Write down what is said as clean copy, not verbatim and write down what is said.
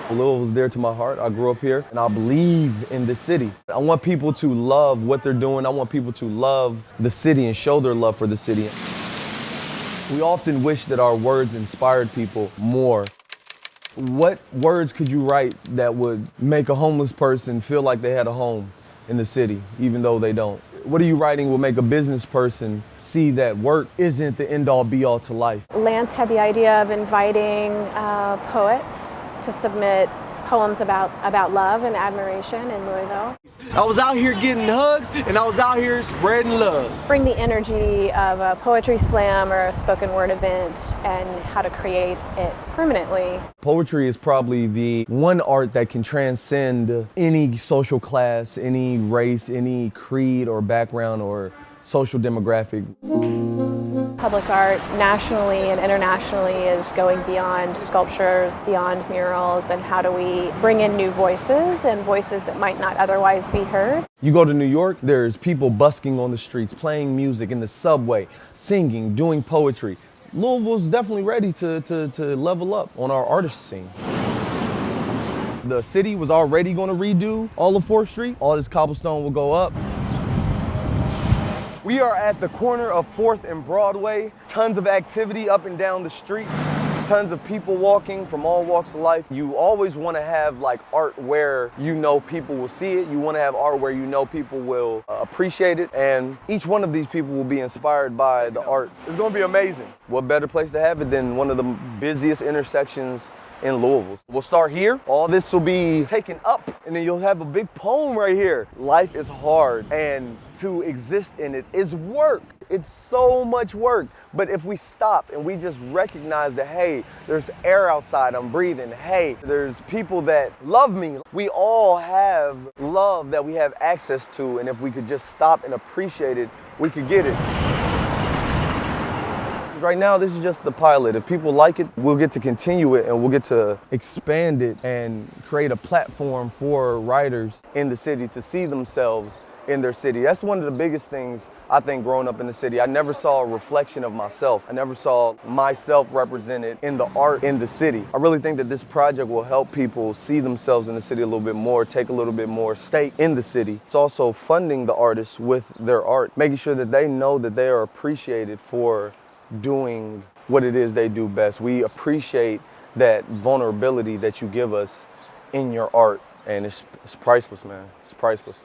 Louisville's dear to my heart. I grew up here and I believe in this city. I want people to love what they're doing. I want people to love the city and show their love for the city. We often wish that our words inspired people more. What words could you write that would make a homeless person feel like they had a home in the city, even though they don't? What are you writing will make a business person see that work isn't the end-all be-all to life? Lance had the idea of inviting poets to submit poems about love and admiration in Louisville. I was out here getting hugs and I was out here spreading love. Bring the energy of a poetry slam or a spoken word event and how to create it permanently. Poetry is probably the one art that can transcend any social class, any race, any creed or background or social demographic. Public art nationally and internationally is going beyond sculptures, beyond murals, and how do we bring in new voices and voices that might not otherwise be heard. You go to New York, there's people busking on the streets, playing music in the subway, singing, doing poetry. Louisville's definitely ready to level up on our artist scene. The city was already going to redo all of 4th Street. All this cobblestone will go up. We are at the corner of 4th and Broadway. Tons of activity up and down the street. Tons of people walking from all walks of life. You always want to have like art where you know people will see it. You want to have art where you know people will appreciate it. And each one of these people will be inspired by the art. It's going to be amazing. What better place to have it than one of the busiest intersections in Louisville. We'll start here. All this will be taken up and then you'll have a big poem right here. Life is hard and to exist in it is work. It's so much work. But if we stop and we just recognize that, hey, there's air outside, I'm breathing. Hey, there's people that love me. We all have love that we have access to, and if we could just stop and appreciate it, we could get it. Right now, this is just the pilot. If people like it, we'll get to continue it and we'll get to expand it and create a platform for writers in the city to see themselves in their city. That's one of the biggest things I think growing up in the city. I never saw a reflection of myself. I never saw myself represented in the art in the city. I really think that this project will help people see themselves in the city a little bit more, take a little bit more stake in the city. It's also funding the artists with their art, making sure that they know that they are appreciated for doing what it is they do best. We appreciate that vulnerability that you give us in your art, and it's priceless, man. It's priceless.